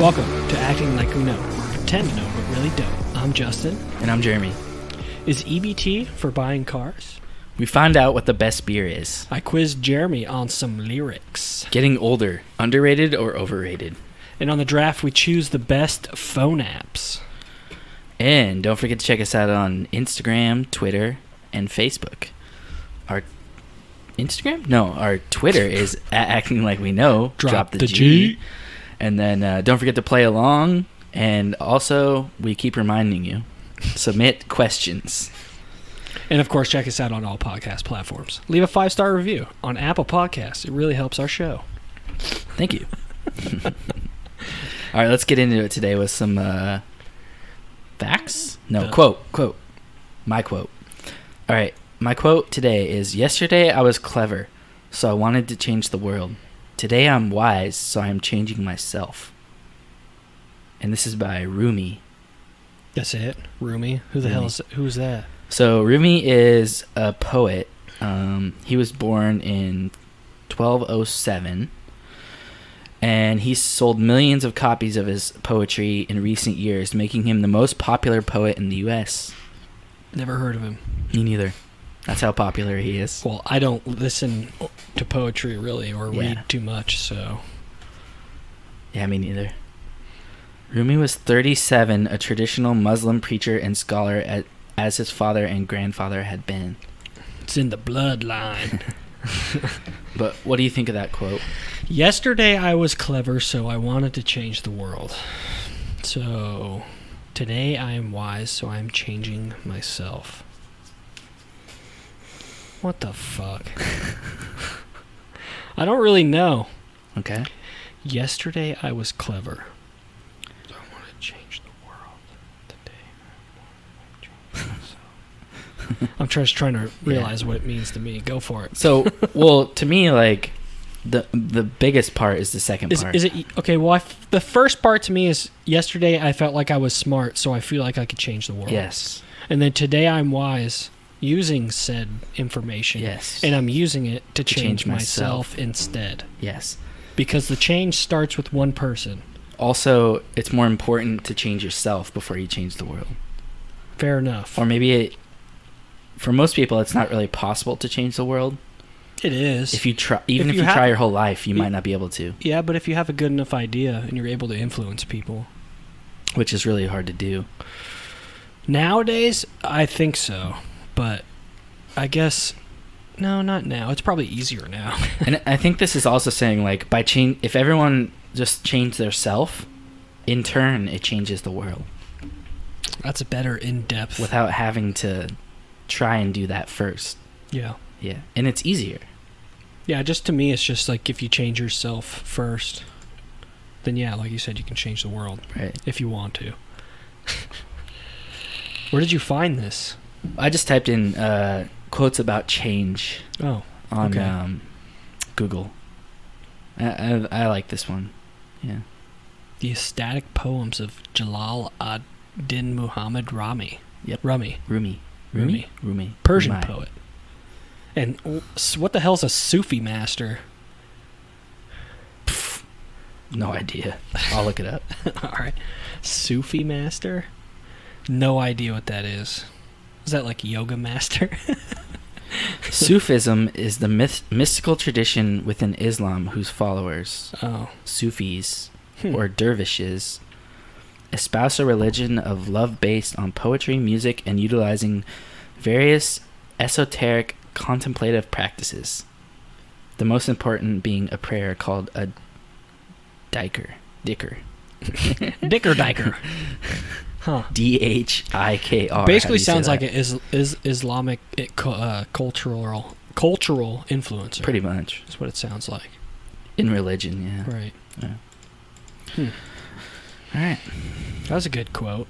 Welcome to Acting Like We Know. Pretend to know, but really don't. I'm Justin. And I'm Jeremy. Is EBT for buying cars? We found out what the best beer is. I quizzed Jeremy on some lyrics. Getting older, underrated or overrated? And on the draft, we choose the best phone apps. And don't forget to check us out on Instagram, Twitter, and Facebook. Our Instagram? No, our Twitter is at Acting Like We Know. Drop the G. And then don't forget to play along. And also, we keep reminding you, submit questions. And of course, check us out on all podcast platforms. Leave a 5-star review on Apple Podcasts. It really helps our show. Thank you. All right, let's get into it today with some facts? No, quote. My quote. All right, my quote today is, yesterday I was clever, so I wanted to change the world. Today I'm wise, so I am changing myself. And this is by Rumi. That's it? Rumi? Who's that? So Rumi is a poet. He was born in 1207. And he's sold millions of copies of his poetry in recent years, making him the most popular poet in the U.S. Never heard of him. Me neither. That's how popular he is. Well, I don't listen to poetry really or read too much, so. Yeah, me neither. Rumi was 37, a traditional Muslim preacher and scholar as his father and grandfather had been. It's in the bloodline. But what do you think of that quote? Yesterday I was clever, so I wanted to change the world. So today I am wise, so I am changing myself. What the fuck? I don't really know. Okay. Yesterday I was clever. So I want to change the world. Today I want to change myself. I'm just trying to realize what it means to me. Go for it. So, well, to me, like, the biggest part is the second part. Is it okay? Well, the first part to me is yesterday I felt like I was smart, so I feel like I could change the world. Yes. And then today I'm wise, using said information. Yes. And I'm using it to change myself instead. Yes. Because the change starts with one person. Also, it's more important to change yourself before you change the world. Fair enough. Or maybe for most people, it's not really possible to change the world. It is. If you try, if you try your whole life, you might not be able to. Yeah, but if you have a good enough idea and you're able to influence people. Which is really hard to do. Nowadays, I think so. But I guess, no, not now. It's probably easier now. And I think this is also saying, like, if everyone just changed their self, in turn, it changes the world. That's a better in-depth. Without having to try and do that first. Yeah. Yeah. And it's easier. Yeah, just to me, it's just like if you change yourself first, then yeah, like you said, you can change the world. Right. If you want to. Where did you find this? I just typed in quotes about change on Google. I like this one. Yeah. The Ecstatic Poems of Jalal ad-Din Muhammad Rumi. Yep. Rumi. Persian Rumi. poet. And what the hell's a Sufi master? Pff, no idea. I'll look it up. All right. Sufi master? No idea what that is. Is that like yoga master? Sufism is the mystical tradition within Islam whose followers, Sufis, or dervishes, espouse a religion of love based on poetry, music, and utilizing various esoteric contemplative practices. The most important being a prayer called a dicker. Dicker. Huh. Dhikr. Basically sounds like an Islamic cultural influencer. Pretty much. That's what it sounds like. In religion, yeah. Right. Yeah. All right. That was a good quote.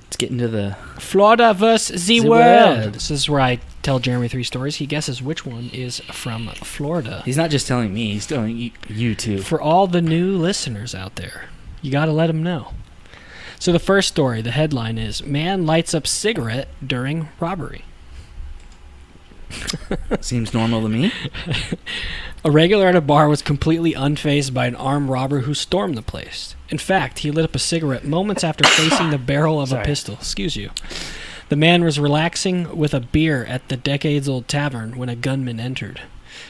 Let's get into the Florida versus the world. This is where I tell Jeremy 3 stories. He guesses which one is from Florida. He's not just telling me, he's telling you too. For all the new listeners out there, you got to let them know. So the first story, the headline is, Man Lights Up Cigarette During Robbery. Seems normal to me. A regular at a bar was completely unfazed by an armed robber who stormed the place. In fact, he lit up a cigarette moments after facing the barrel of a pistol. Excuse you. The man was relaxing with a beer at the decades-old tavern when a gunman entered,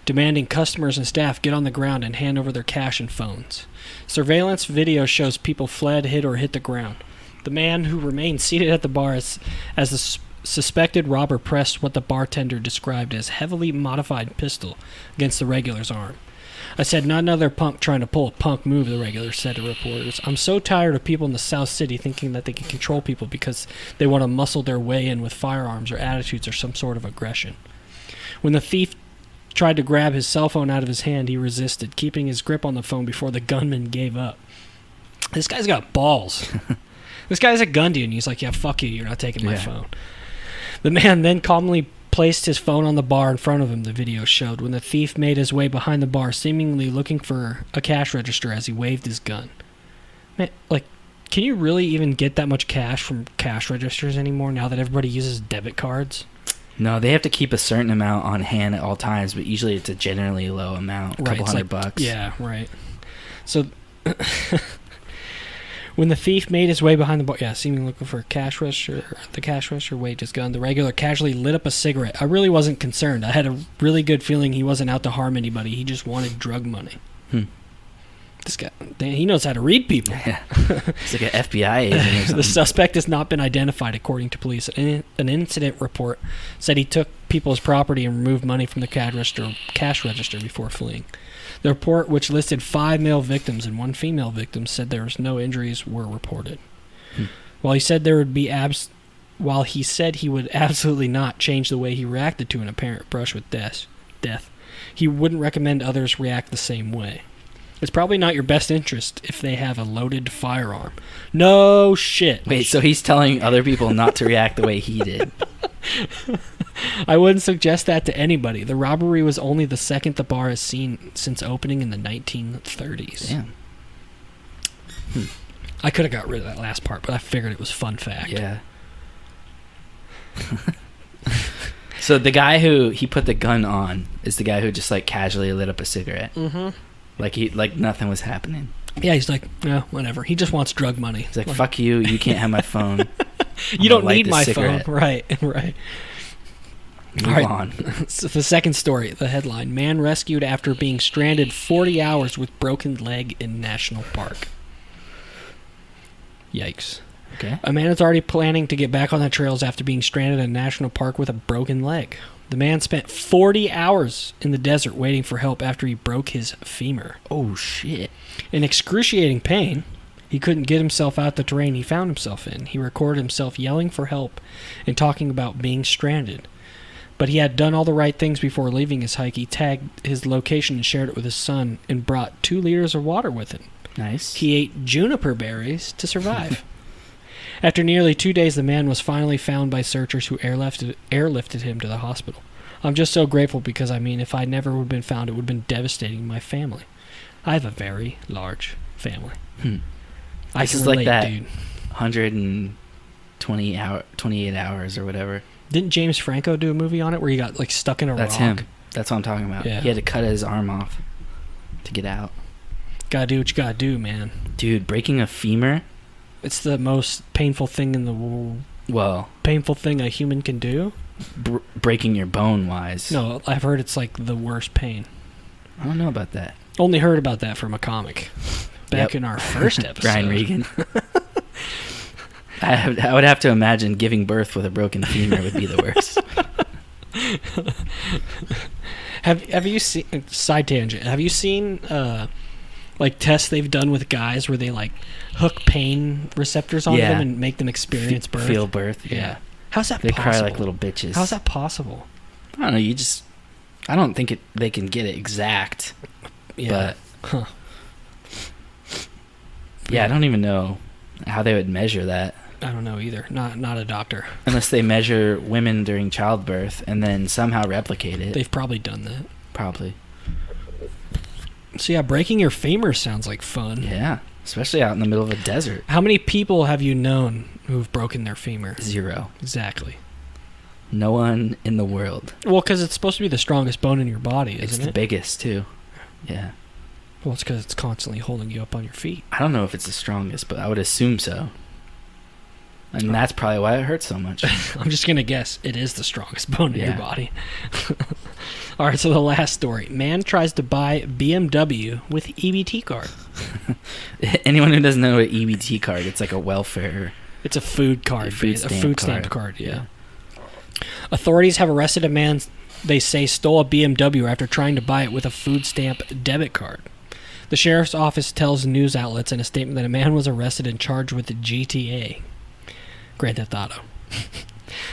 demanding customers and staff get on the ground and hand over their cash and phones. Surveillance video shows people fled, hid, or hit the ground. The man who remained seated at the bar as the suspected robber pressed what the bartender described as heavily modified pistol against the regular's arm. I said, not another punk trying to pull a punk move, the regular said to reporters. I'm so tired of people in the South City thinking that they can control people because they want to muscle their way in with firearms or attitudes or some sort of aggression. When the thief tried to grab his cell phone out of his hand, he resisted, keeping his grip on the phone before the gunman gave up. This guy's got balls. This guy's a gun dude, and he's like, yeah, fuck you, you're not taking my phone. The man then calmly placed his phone on the bar in front of him, the video showed, when the thief made his way behind the bar, seemingly looking for a cash register as he waved his gun. Man, like, can you really even get that much cash from cash registers anymore now that everybody uses debit cards? No, they have to keep a certain amount on hand at all times, but usually it's a generally low amount, a couple $100. Yeah, right. So... When the thief made his way behind the bar, seemingly looking for a cash register, the cash register waved his gun. The regular casually lit up a cigarette. I really wasn't concerned. I had a really good feeling he wasn't out to harm anybody. He just wanted drug money. This guy, he knows how to read people. Yeah. It's like an FBI agent or something. The suspect has not been identified, according to police. An incident report said he took people's property and removed money from the cash register before fleeing. The report, which listed 5 male victims and 1 female victim, said there was no injuries were reported. While he said he would absolutely not change the way he reacted to an apparent brush with death, he wouldn't recommend others react the same way. It's probably not your best interest if they have a loaded firearm. No shit. Wait, so he's telling other people not to react the way he did. I wouldn't suggest that to anybody. The robbery was only the second the bar has seen since opening in the 1930s. Damn. I could have got rid of that last part, but I figured it was fun fact. Yeah. So the guy who he put the gun on is the guy who just like casually lit up a cigarette. Mm-hmm. Like nothing was happening. Yeah, he's like, no, whatever. He just wants drug money. He's like, fuck you. You can't have my phone. You don't need my phone. Right. Move on. So the second story, the headline, man rescued after being stranded 40 hours with broken leg in National Park. Yikes. Okay. A man is already planning to get back on the trails after being stranded in a national park with a broken leg. The man spent 40 hours in the desert waiting for help after he broke his femur. Oh, shit. In excruciating pain, he couldn't get himself out the terrain he found himself in. He recorded himself yelling for help and talking about being stranded. But he had done all the right things before leaving his hike. He tagged his location and shared it with his son and brought 2 liters of water with him. Nice. He ate juniper berries to survive. After nearly 2 days, the man was finally found by searchers who airlifted him to the hospital. I'm just so grateful because, if I never would have been found, it would have been devastating to my family. I have a very large family. I This is relate, like that dude. 28 hours or whatever. Didn't James Franco do a movie on it where he got like stuck in a rock? That's him. That's what I'm talking about. Yeah. He had to cut his arm off to get out. Gotta do what you gotta do, man. Dude, breaking a femur? It's the most painful thing in the world. Well, Painful thing a human can do? breaking your bone wise. No, I've heard it's like the worst pain. I don't know about that. Only heard about that from a comic. Back in our first episode. Brian Regan. I would have to imagine giving birth with a broken femur would be the worst. Have you seen, side tangent, have you seen like tests they've done with guys where they like hook pain receptors on them and make them experience birth? Feel birth, yeah. How's that they possible? They cry like little bitches. How's that possible? I don't know, I don't think they can get it exact. Yeah. But yeah, I don't even know how they would measure that. I don't know either. Not a doctor. Unless they measure women during childbirth and then somehow replicate it. They've probably done that. Probably. So yeah, breaking your femur sounds like fun. Yeah, especially out in the middle of a desert. How many people have you known who've broken their femur? 0. Exactly. No one in the world. Well, because it's supposed to be the strongest bone in your body, isn't It's it? the biggest, too. Yeah. Well, it's because it's constantly holding you up on your feet. I don't know if it's the strongest, but I would assume so. And that's probably why it hurts so much. I'm just going to guess it is the strongest bone in your Yeah. body. All right, so the last story. Man tries to buy BMW with EBT card. Anyone who doesn't know what EBT card, it's like a welfare... It's a food card. A food stamp card, yeah. Authorities have arrested a man they say stole a BMW after trying to buy it with a food stamp debit card. The sheriff's office tells news outlets in a statement that a man was arrested and charged with the GTA. Grand Theft Auto.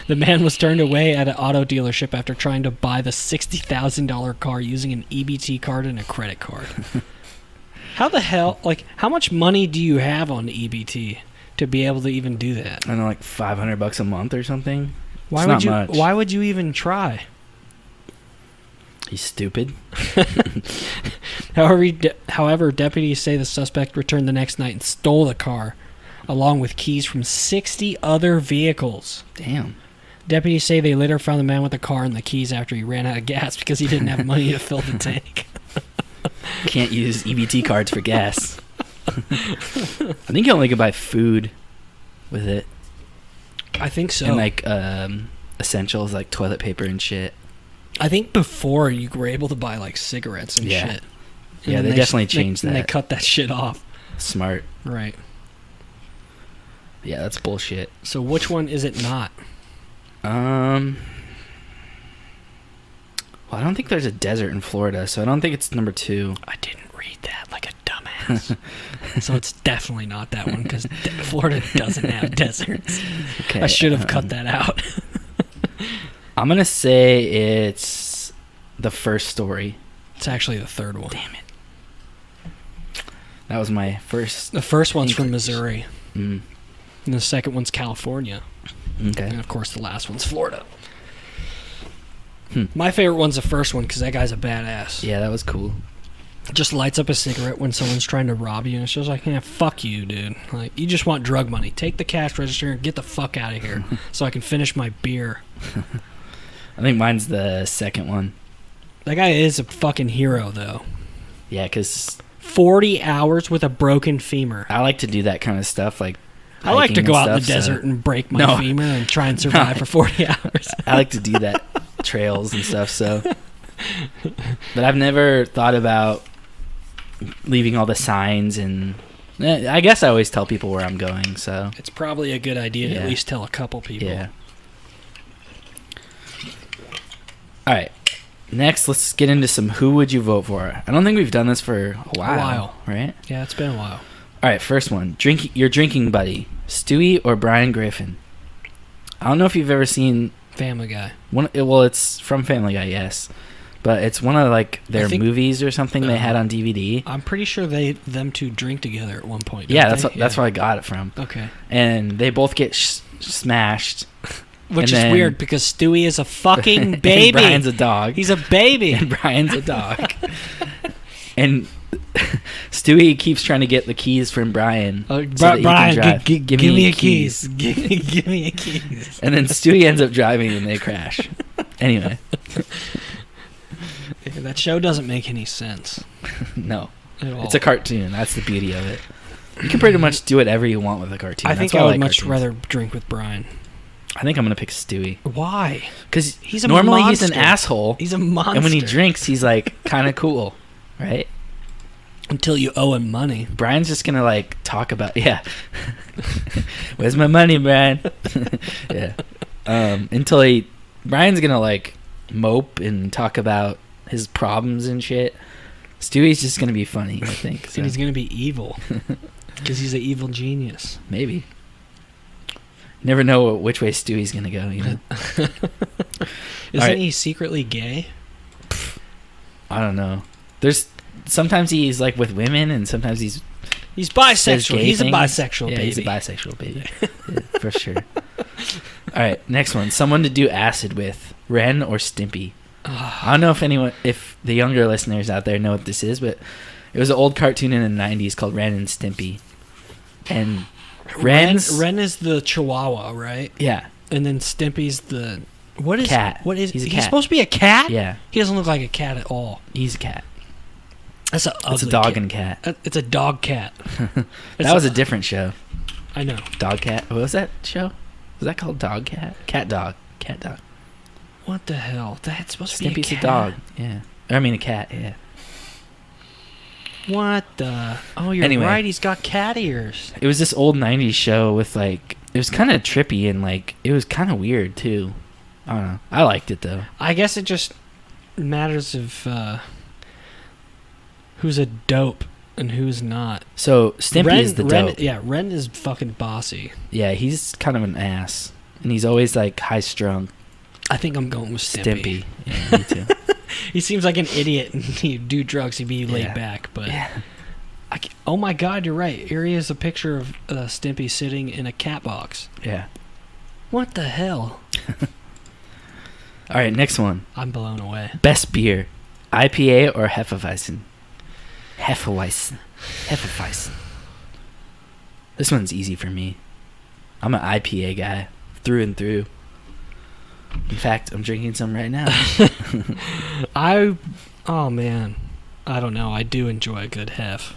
The man was turned away at an auto dealership after trying to buy the $60,000 car using an EBT card and a credit card. How the hell, like, how much money do you have on the EBT to be able to even do that? I don't know, like $500 a month or something. Why It's would not you? much. Why would you even try? He's stupid. However, deputies say the suspect returned the next night and stole the car, along with keys from 60 other vehicles. Damn. Deputies say they later found the man with the car and the keys after he ran out of gas because he didn't have money to fill the tank. Can't use EBT cards for gas. I think you only can buy food with it. I think so. And like essentials like toilet paper and shit. I think before you were able to buy like cigarettes and Yeah. shit. Yeah, And they definitely changed And they that. cut that shit off. Smart. Right. Yeah, that's bullshit. So which one is it not? Well, I don't think there's a desert in Florida, so I don't think it's number 2. I didn't read that like a dumbass. So it's definitely not that one because Florida doesn't have deserts. Okay, I should have cut that out. I'm gonna say it's the first story. It's actually the third one. Damn it. That was my first. The first one's from Missouri. Mm. And the second one's California. Okay. And of course the last one's Florida. Hmm. My favorite one's the first one because that guy's a badass. Yeah, that was cool. Just lights up a cigarette when someone's trying to rob you and it's just like, yeah, fuck you, dude. Like, you just want drug money. Take the cash register and get the fuck out of here so I can finish my beer. I think mine's the second one. That guy is a fucking hero, though. Yeah, because 40 hours with a broken femur. I like to do that kind of stuff. Like, I like to hiking go and out in the stuff, desert so- and break my No. femur and try and survive for 40 hours. I like to do that trails and stuff. So, but I've never thought about leaving all the signs, and I guess I always tell people where I'm going. So It's probably a good idea to Yeah. at least tell a couple people. yeah. All right. Next, let's get into some who would you vote for. I don't think we've done this for a while. Right? Yeah, it's been a while. All right, first one. Your drinking buddy, Stewie or Brian Griffin? I don't know if you've ever seen Family Guy. well, it's from Family Guy, yes. But it's one of like their think- movies or something they had on DVD. I'm pretty sure them two drink together at one point. Yeah, don't that's they? where I got it from. Okay. And they both get smashed. Which And is then- weird because Stewie is a fucking And baby. Brian's a dog. He's a baby. And Brian's a dog. And Stewie keeps trying to get the keys from Brian. So that he can Brian, drive. give me a keys. Give me a keys. And then Stewie ends up driving and they crash. Anyway. That show doesn't make any sense No. at all. It's a cartoon. That's the beauty of it. You can pretty much do whatever you want with a cartoon. I think That's why I would like much cartoons. rather drink with Brian. I think I'm going to pick Stewie. Why? Because He's a normally he's an monster. asshole. He's a monster. And when he drinks, he's like kind of cool. Right? Until you owe him money. Brian's just going to like talk about, yeah. Where's my money, Brian? Yeah. Brian's going to like mope and talk about his problems and shit. Stewie's just going to be funny, I think. So. And he's going to be evil. Because he's an evil genius. Maybe. Never know which way Stewie's going to go, you know? Isn't right. he secretly gay? I don't know. Sometimes he's like with women and sometimes he's He's says bisexual. gay He's things. a bisexual Yeah, baby. he's a bisexual baby. Yeah, for sure. All right, next one. Someone to do acid with. Ren or Stimpy? I don't know if the younger listeners out there know what this is, but it was an old cartoon in the 90s called Ren and Stimpy. And Ren is the Chihuahua, right? Yeah. And then Stimpy's the What is cat? What is He's a he's cat. supposed to be a cat? Yeah, He doesn't look like a cat at all. he's a cat. That's a ugly It's a dog cat. and cat. It's a dog cat. That was a different show. I know. Dog cat. What was that show? Was that called Dog Cat? Cat dog. Cat dog. What the hell? That's supposed to be a Stimpy's cat. a dog. Yeah. I mean a cat. Yeah. What the? Oh, you're Anyway. right. He's got cat ears. It was this old '90s show with like it was kind of trippy and like it was kind of weird too. I don't know. I liked it though. I guess it just matters of who's a dope and who's not. So Stimpy is the dope. Ren is fucking bossy. Yeah, he's kind of an ass, and he's always like high strung. I think I'm going with Stimpy. Yeah, me too. He seems like an idiot, and he'd do drugs. He'd be laid back, but oh my god, you're right. Here he is, a picture of Stimpy sitting in a cat box. Yeah. What the hell? All right, next one. I'm blown away. Best beer, IPA or Hefeweizen? Hefeweizen. This one's easy for me. I'm an IPA guy, through and through. In fact, I'm drinking some right now. Oh man, I don't know. I do enjoy a good hef.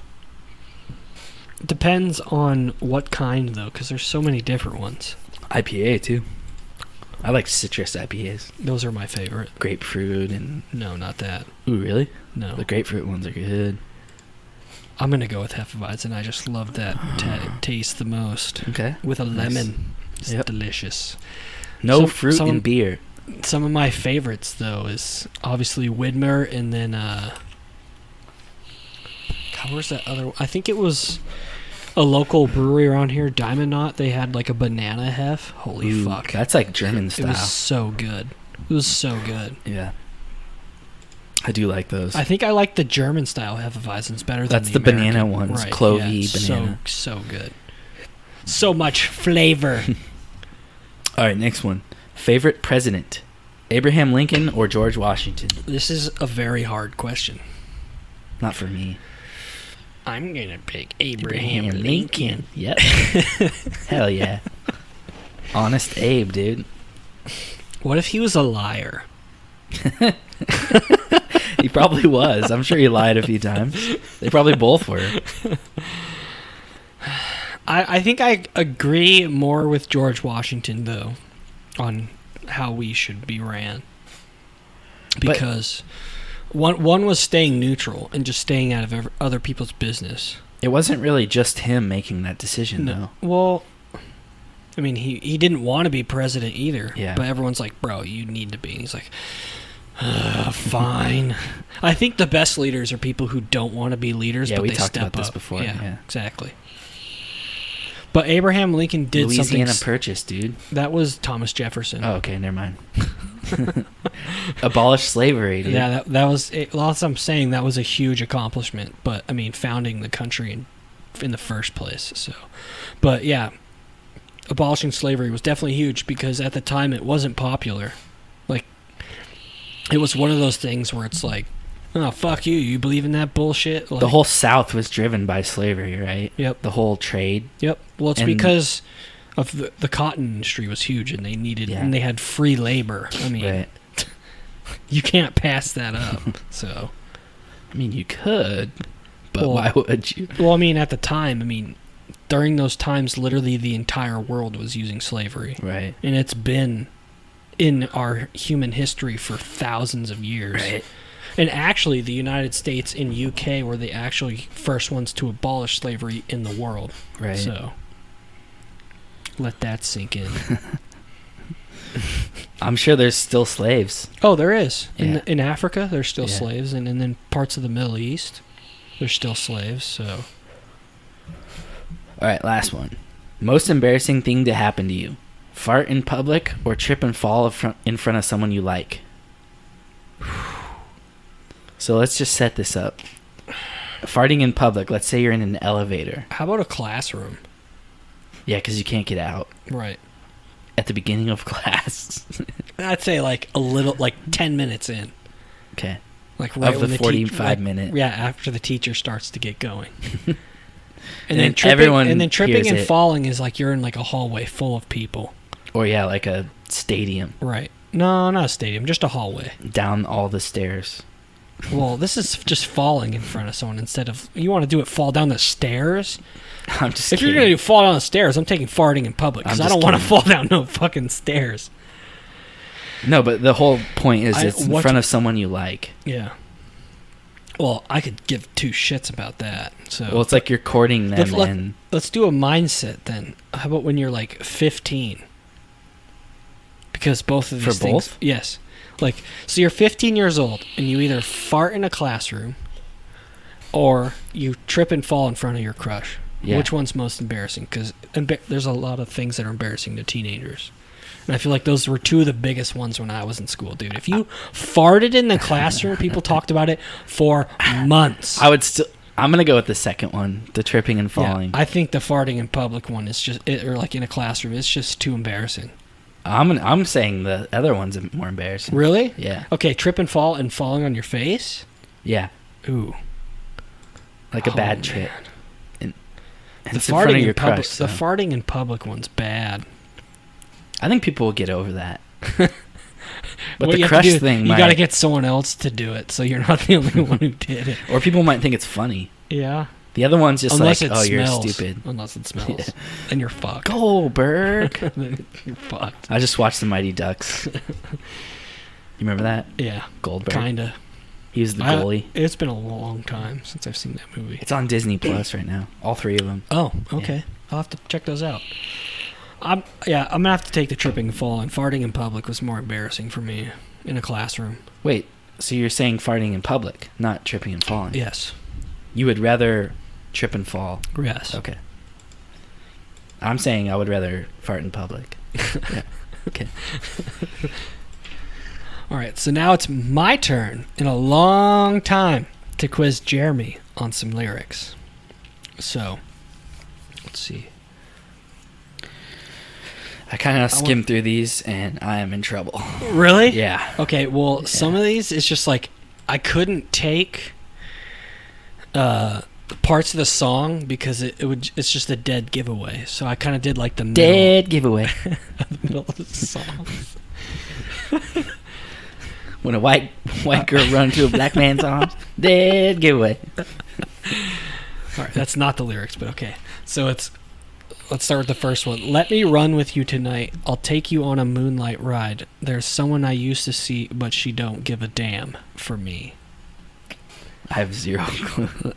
Depends on what kind though, because there's so many different ones. IPA too. I like citrus IPAs. Those are my favorite. Grapefruit and... No, not that. Ooh, really? No. The grapefruit ones are good. I'm gonna go with Hefeweizen. I just love that taste the most. Okay. With a Nice. lemon. It's delicious. No fruit in beer. Some of my favorites though is obviously Widmer, and then God, where's that other one? I think it was a local brewery around here, Diamond Knot. They had like a banana hef. Holy Ooh, fuck. That's like German style. It was so good. It was so good. Yeah. I do like those. I think I like the German style Hefeweizens better than That's the the American. banana ones. Right, Clovey yeah, banana. So good. So much flavor. All right, next one. Favorite president? Abraham Lincoln or George Washington? This is a very hard question. Not for me. I'm gonna pick Abraham Lincoln. Yep. Hell yeah. Honest Abe, dude. What if he was a liar? He probably was. I'm sure he lied a few times. They probably both were. I think I agree more with George Washington, though, on how we should be ran. Because one was staying neutral and just staying out of other people's business. It wasn't really just him making that decision, though. Well, I mean, he didn't want to be president either. Yeah. But everyone's like, bro, you need to be. And he's like, fine. I think the best leaders are people who don't want to be leaders, but we they talked step about this up. before. Yeah. Exactly. But Abraham Lincoln did Louisiana something. Purchase, dude. That was Thomas Jefferson. Oh, okay, never mind. Abolish slavery, dude. Yeah, that was. Lots I'm saying that was a huge accomplishment. But I mean, founding the country in the first place. So, but yeah, abolishing slavery was definitely huge because at the time it wasn't popular. Like, it was one of those things where it's like, oh, fuck you. You believe in that bullshit? Like, The whole South was driven by slavery, right? Yep. The whole trade. Yep. Well, it's because of the cotton industry was huge, and they needed and they had free labor. I mean, Right. you can't pass that up. So, I mean, you could, but why would you? well, I mean, at the time, I mean, during those times, literally the entire world was using slavery, Right. and it's been in our human history for thousands of years. Right. And actually, the United States and UK were the actually first ones to abolish slavery in the world. Right. So, let that sink in. I'm sure there's still slaves. Oh, there is. Yeah. In Africa, there's still Yeah. slaves. And then parts of the Middle East, there's still slaves. So, All right, last one. Most embarrassing thing to happen to you? Fart in public or trip and fall in front of someone you like? So let's just set this up. Farting in public, let's say you're in an elevator. how about a classroom? Yeah, because you can't get out. Right. At the beginning of class. I'd say like a little, like 10 minutes in. Okay. Like right Of when the the 45 minute. Yeah, after the teacher starts to get going. And then tripping and falling is like you're in like a hallway full of people. Or yeah, like a stadium. Right. No, not a stadium, just a hallway. Down all the stairs. Well, this is just falling in front of someone instead of... You want to do it fall down the stairs? I'm just If kidding. you're going to do fall down the stairs, I'm taking farting in public because I'm I just don't want to kidding. fall down no fucking stairs. No, but the whole point is it's in what- front of someone you like. Yeah. Well, I could give two shits about that. So Well, it's like you're courting them and... let's do a mindset then. How about when you're like 15? Because both of these For things... both? Yes. Like, so you're 15 years old and you either fart in a classroom or you trip and fall in front of your crush. Yeah. Which one's most embarrassing? Because there's a lot of things that are embarrassing to teenagers. And I feel like those were two of the biggest ones when I was in school, dude. If you farted in the classroom, people talked about it for months. I'm going to go with the second one, the tripping and falling. Yeah, I think the farting in public one is just... or like in a classroom, it's just too embarrassing. I'm saying the other one's more embarrassing. Really? Yeah. Okay, trip and fall and falling on your face? Yeah. Ooh. Like a Oh, bad man. trip. And The it's in front of your public, crush. So. the farting in public one's bad. I think people will get over that. But What the you have to crush do, thing you might... got to get someone else to do it, so you're not the only one who did it. Or people might think it's funny. Yeah. The other one's just Unless like, it oh, smells. you're stupid. Unless it smells. Yeah. Then you're fucked. Goldberg. Then you're fucked. I just watched the Mighty Ducks. You remember that? Yeah. Goldberg. Kinda. He was the goalie. It's been a long time since I've seen that movie. It's on Disney Plus right now. All three of them. Oh, okay. I'll have to check those out. I'm gonna have to take the tripping and falling. Farting in public was more embarrassing for me in a classroom. Wait, so you're saying farting in public, not tripping and falling? Yes. You would rather trip and fall? Yes. Okay. I'm saying I would rather fart in public. Yeah. Okay. All right, so now it's my turn in a long time to quiz Jeremy on some lyrics. So, let's see. I kind of skimmed through these, and I am in trouble. Really? Yeah. Okay, well, some of these, it's just like, I couldn't take parts of the song because it's just a dead giveaway. So I kind of did like the Dead giveaway. middle of the song. When a white girl run to a black man's arms, dead giveaway. All right, that's not the lyrics, but okay. So let's start with the first one. Let me run with you tonight. I'll take you on a moonlight ride. There's someone I used to see, but she don't give a damn for me. I have zero clue.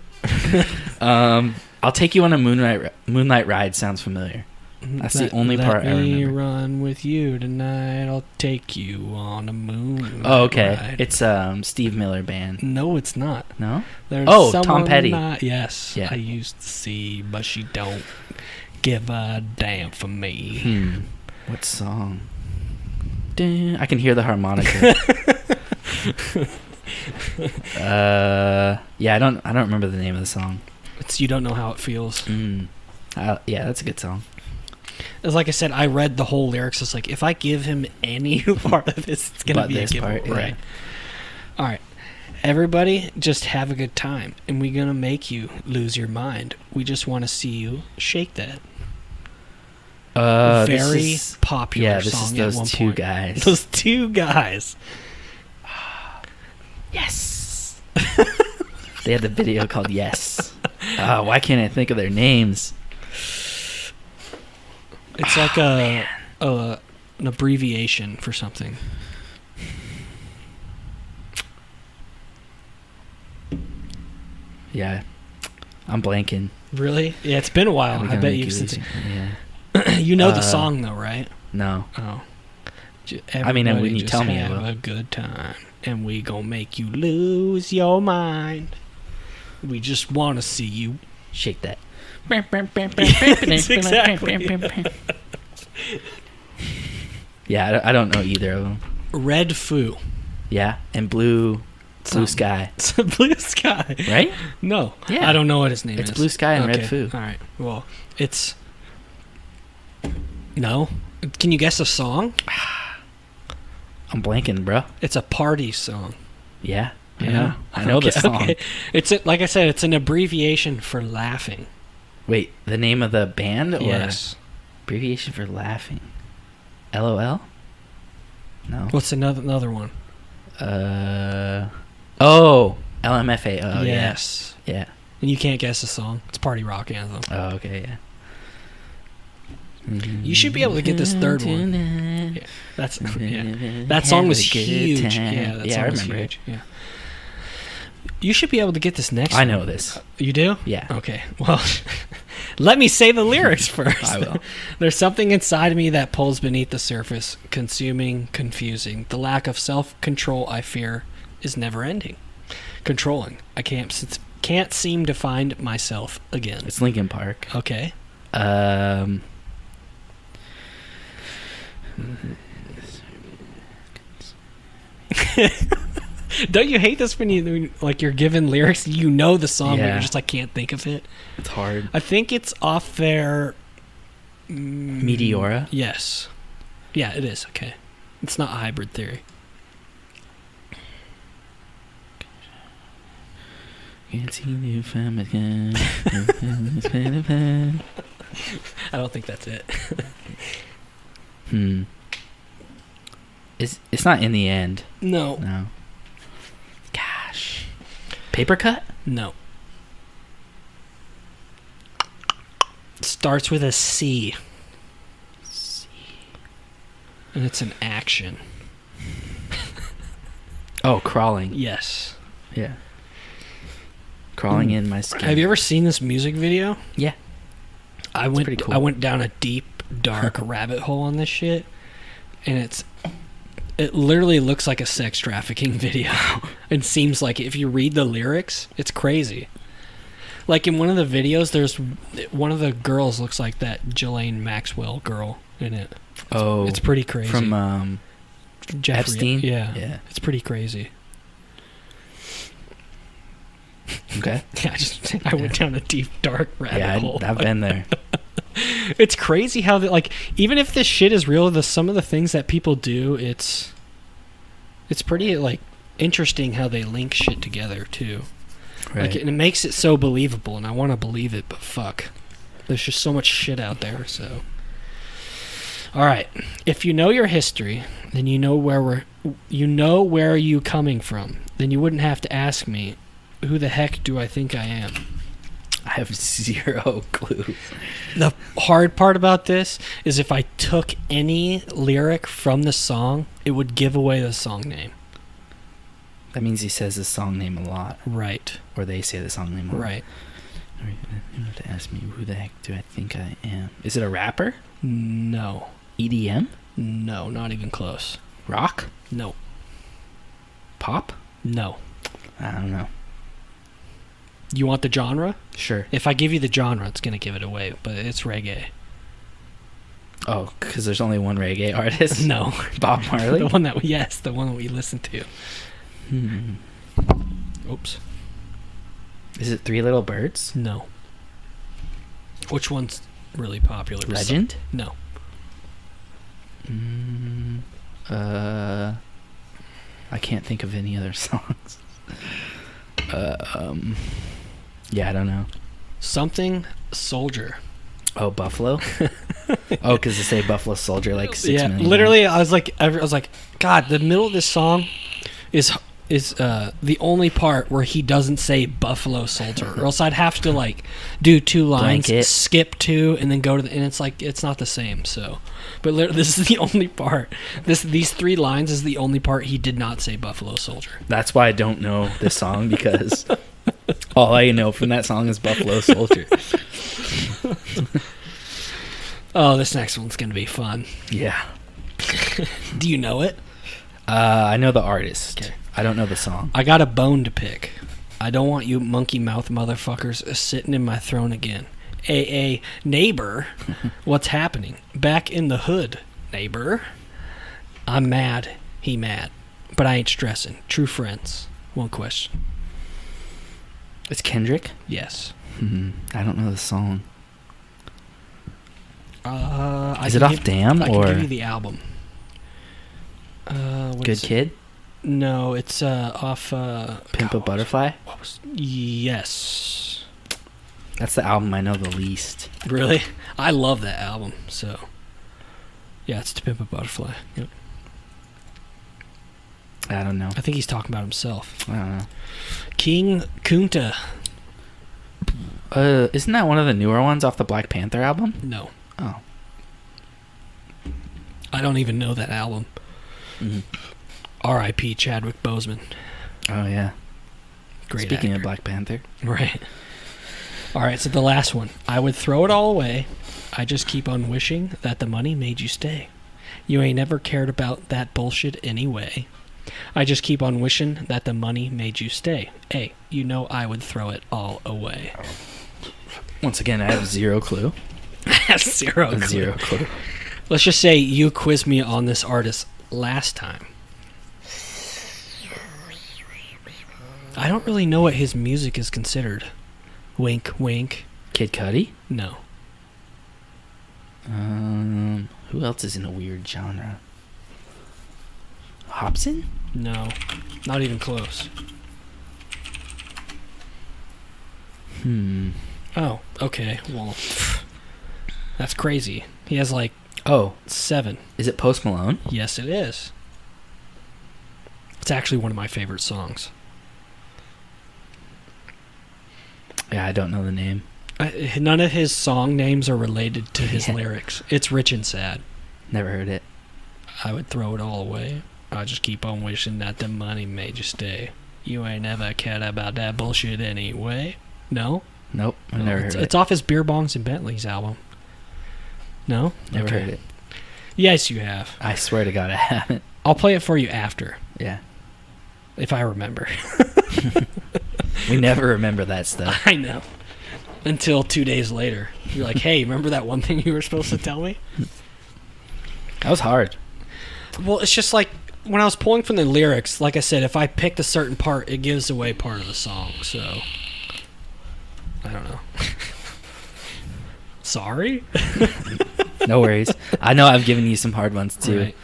I'll take you on a moonlight ride. Sounds familiar. That's the only part I Let me remember. run with you tonight. I'll take you on a moonlight Oh, okay. ride. It's Steve Miller Band. No, it's not. No? There's Oh, Tom someone Petty. Yes, Yeah. I used to see, but she don't give a damn for me. What song? I can hear the harmonica. Yeah, I don't remember the name of the song. It's You Don't Know How It Feels. Yeah, that's a good song. It's like I said, I read the whole lyrics. It's like, if I give him any part of this, it's going to But be a this giveaway. part, yeah. Right. All right. Everybody, just have a good time, and we're going to make you lose your mind. We just want to see you shake that. Very popular yeah, this song is at those one two point. guys. Those two guys. Yes. They had the video called Yes. Why can't I think of their names? It's like an abbreviation for something. Yeah, I'm blanking. Really? Yeah, it's been a while. I bet you've seen it. Yeah. You know the song, though, right? No. Oh. I mean, when you just tell me, I have will. a good time, and we gonna make you lose your mind. We just want to see you. Shake that. Yes, exactly. Yeah, I don't know either of them. Red Foo. Yeah, and Blue Sky. It's Blue Sky. Right? No. Yeah. I don't know what his name is. It's Blue Sky and Okay, Red Foo. All right. Well, it's... No. Can you guess a song? I'm blanking, bro. It's a party song. Yeah. Yeah. I know the song. Okay. Like I said, it's an abbreviation for laughing. Wait, the name of the band or Yes. abbreviation for laughing? LOL? No. know. What's another one? LMFAO. Yes. Yeah. And you can't guess the song. It's Party Rock Anthem. Oh, okay, yeah. You should be able to get this third one. Yeah, that song was huge. Yeah, that song was huge. Yeah. You should be able to get this next one. I know this. You do? Yeah. Okay. Well, let me say the lyrics first. I will. There's something inside of me that pulls beneath the surface, consuming, confusing. The lack of self-control I fear is never ending. Controlling. I can't seem to find myself again. It's Linkin Park. Okay. Don't you hate this when you're given lyrics, you know the song, but you're just like can't think of it? It's hard. I think it's off their Meteora? Yes. Yeah, it is. Okay. It's not Hybrid Theory. Can't seem to find my again. I don't think that's it. It's not In the End. No. Gosh. Paper Cut? No. Starts with a C. And it's an action. Oh, Crawling. Yes. Yeah. Crawling in my skin. Have you ever seen this music video? Yeah. It's pretty cool. I went down a deep, dark rabbit hole on this shit, and it literally looks like a sex trafficking video. It seems like if you read the lyrics, it's crazy. Like in one of the videos, there's one of the girls looks like that Ghislaine Maxwell girl in it. It's pretty crazy. From Jeffrey Epstein? Yeah. It's pretty crazy. Okay. Yeah, I went down a deep, dark rabbit hole. I've been there. It's crazy how even if this shit is real, some of the things that people do, it's pretty like interesting how they link shit together too. Right. And it makes it so believable, and I want to believe it, but fuck, there's just so much shit out there. So, all right, if you know your history, then you know where you coming from. Then you wouldn't have to ask me, who the heck do I think I am? I have zero clue. The hard part about this is if I took any lyric from the song, it would give away the song name. That means he says the song name a lot. Right. Or they say the song name a lot. Right. You have to ask me, who the heck do I think I am? Is it a rapper? No. EDM? No, not even close. Rock? No. Pop? No. I don't know. You want the genre? Sure. If I give you the genre, it's going to give it away, but it's reggae. Oh, because there's only one reggae artist? No. Bob Marley? the one that we listen to. Oops. Is it Three Little Birds? No. Which one's really popular? Legend? No. I can't think of any other songs. Yeah, I don't know. Something Soldier. Oh, Buffalo? Oh, because they say Buffalo Soldier like 6 million. Yeah, literally, I was like, God, the middle of this song is the only part where he doesn't say Buffalo Soldier, or else I'd have to like do 2 lines, Blanket. skip 2, and then go to and it's like it's not the same. So, but this is the only part. These 3 lines is the only part he did not say Buffalo Soldier. That's why I don't know this song, because all I know from that song is Buffalo Soldier. Oh, this next one's gonna be fun. Yeah. Do you know it? I know the artist. Okay. I don't know the song. I got a bone to pick. I don't want you monkey mouth motherfuckers sitting in my throne again. Neighbor, what's happening? Back in the hood, neighbor. I'm mad, he mad. But I ain't stressing. True friends. One question. It's Kendrick? Yes. I don't know the song. Is it off Damn? I or can give you the album. Good Kid? No, it's off Pimp a Butterfly? Yes. That's the album I know the least. Really? I love that album, so yeah, it's To Pimp a Butterfly. Yep. I don't know. I think he's talking about himself. I don't know. King Kunta. Isn't that one of the newer ones off the Black Panther album? No. Oh. I don't even know that album. Mm-hmm. R.I.P. Chadwick Boseman. Oh, yeah. Great Speaking actor. of Black Panther. Right. All right, so the last one. I would throw it all away. I just keep on wishing that the money made you stay. You ain't never cared about that bullshit anyway. I just keep on wishing that the money made you stay. Hey, you know I would throw it all away. Once again, I have zero clue. Zero clue. Let's just say you quizzed me on this artist last time. I don't really know what his music is considered. Wink, wink. Kid Cudi? No. Who else is in a weird genre? Hobson? No. Not even close. Oh, okay. Well, that's crazy. He has like 7. Is it Post Malone? Yes, it is. It's actually one of my favorite songs. Yeah, I don't know the name. None of his song names are related to his lyrics. It's Rich and Sad. Never heard it. I would throw it all away. I just keep on wishing that the money made you stay. You ain't never cared about that bullshit anyway. No? Nope, I never heard it. It's off his Beer Bongs and Bentleys album. No? Never heard it. Yes, you have. I swear to God I haven't. I'll play it for you after. Yeah. If I remember. We never remember that stuff. I know. Until 2 days later. You're like, hey, remember that one thing you were supposed to tell me? That was hard. Well, it's just like, when I was pulling from the lyrics, like I said, if I picked a certain part, it gives away part of the song, so... I don't know. Sorry? No worries. I know I've given you some hard ones, too. Right.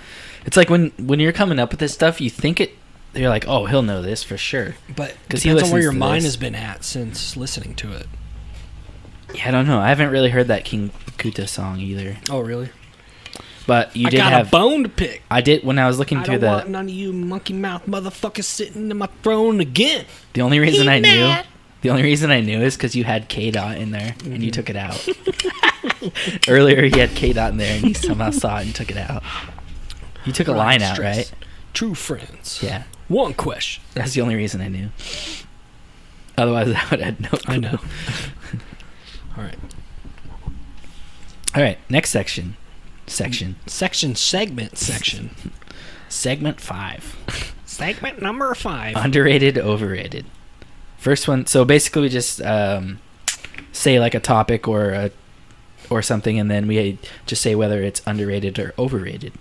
It's like when you're coming up with this stuff, you think it... You're like, oh, he'll know this for sure. But it he depends on where listens your to mind this. has been at since listening to it. Yeah, I don't know. I haven't really heard that King Kuta song either. Oh, really? But you did have... I got a bone to pick. I did, when I was looking through I don't want none of you monkey mouth motherfuckers sitting in my throne again. The only reason I knew... The only reason I knew is because you had K-Dot in there, and you took it out. Earlier, he had K-Dot in there, and you somehow saw it and took it out. You took a line out, right? True friends. Yeah. One question. That's the only reason I knew. Otherwise, I would have had no clue. I know. All right. All right, next section. Segment 5. Segment number 5. Underrated, overrated. First one, so basically we just say like a topic or something, and then we just say whether it's underrated or overrated.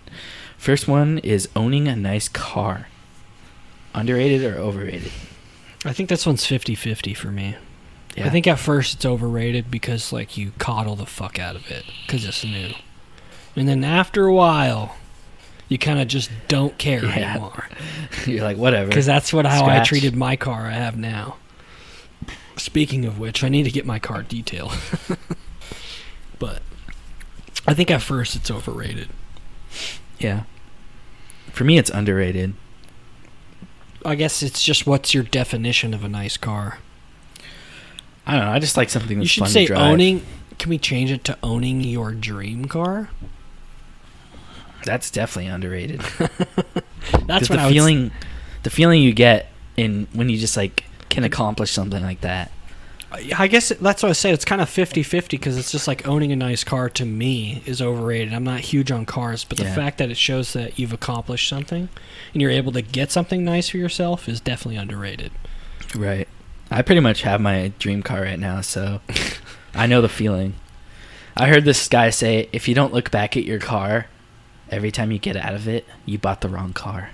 First one is owning a nice car. Underrated or overrated? I think this one's 50-50 for me. Yeah. I think at first it's overrated because like you coddle the fuck out of it because it's new. And then after a while, you kind of just don't care anymore. You're like, whatever. Because that's how I treated my car I have now. Speaking of which, I need to get my car detailed. But I think at first it's overrated. Yeah. For me, it's underrated. I guess it's just what's your definition of a nice car? I don't know. I just like something that's fun to drive. You should say owning. Can we change it to owning your dream car? That's definitely underrated. That's what the feeling you get when you just like can accomplish something like that. I guess that's what I said. It's kind of 50-50 because it's just like owning a nice car to me is overrated. I'm not huge on cars, but the fact that it shows that you've accomplished something and you're able to get something nice for yourself is definitely underrated. Right. I pretty much have my dream car right now, so I know the feeling. I heard this guy say, if you don't look back at your car every time you get out of it, you bought the wrong car.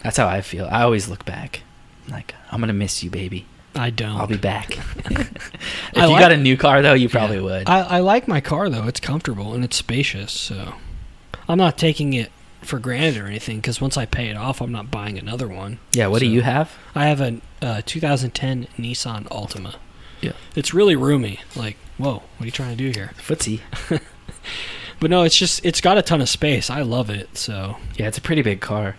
That's how I feel. I always look back. Like, I'm going to miss you, baby. I don't. I'll be back. If you got a new car, though, you probably would. I like my car, though. It's comfortable and it's spacious, so I'm not taking it for granted or anything because once I pay it off, I'm not buying another one. Yeah, what do you have? I have a 2010 Nissan Altima. Yeah. It's really roomy. Like, whoa, what are you trying to do here? Footsie. But no, it's got a ton of space. I love it, so. Yeah, it's a pretty big car.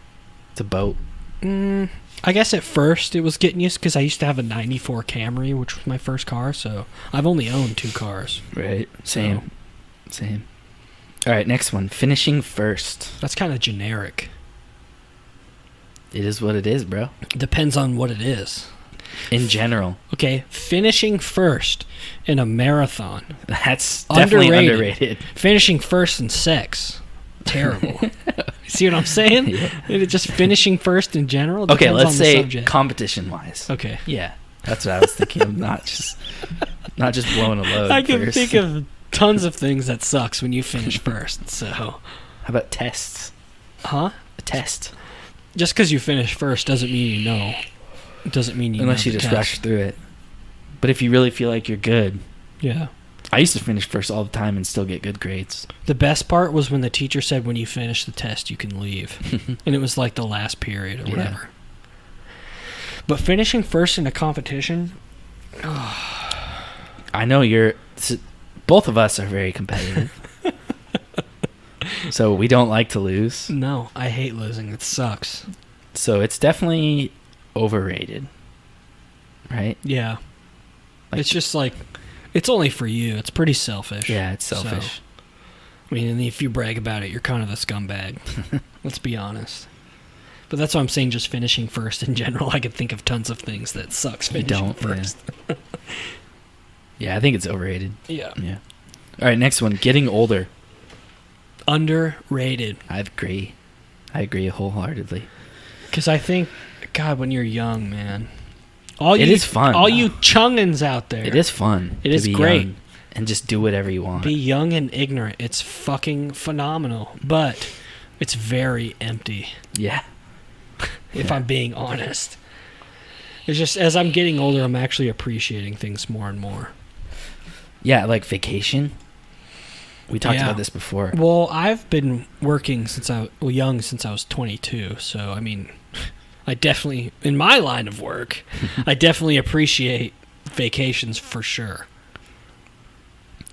It's a boat. I guess at first it was getting used because I used to have a 94 Camry, which was my first car, so I've only owned 2 cars. Right. Same. All right, next one. Finishing first. That's kind of generic. It is what it is, bro. Depends on what it is. In general. Okay, finishing first in a marathon. That's definitely underrated. Finishing first in sex. Terrible. See what I'm saying? Yeah. Just finishing first in general? Okay, let's on say the subject. competition-wise. Okay. Yeah, that's what I was thinking of, not just blowing a load I can first. think of tons of things that sucks when you finish first, so... How about tests? Huh? A test. Just because you finish first doesn't mean you know. It doesn't mean you know. Unless you just rush through it. But if you really feel like you're good... Yeah. I used to finish first all the time and still get good grades. The best part was when the teacher said when you finish the test, you can leave. And it was like the last period or whatever. But finishing first in a competition... I know both of us are very competitive. So we don't like to lose. No, I hate losing. It sucks. So it's definitely overrated. Right? Yeah. It's just like... It's only for you. It's pretty selfish. Yeah, it's selfish. So, I mean, and if you brag about it, you're kind of a scumbag. Let's be honest. But that's why I'm saying just finishing first in general. I could think of tons of things that sucks finishing first. Yeah, I think it's overrated. Yeah. All right, next one. Getting older. Underrated. I agree wholeheartedly. Because I think, God, when you're young, man... It is fun. All you chungins out there. It is fun. It is great. Young and just do whatever you want. Be young and ignorant. It's fucking phenomenal. But it's very empty. Yeah. If I'm being honest. It's just, as I'm getting older, I'm actually appreciating things more and more. Yeah, like vacation. We talked about this before. Well, I've been working since I was 22. So, I mean... I definitely, in my line of work, I definitely appreciate vacations for sure.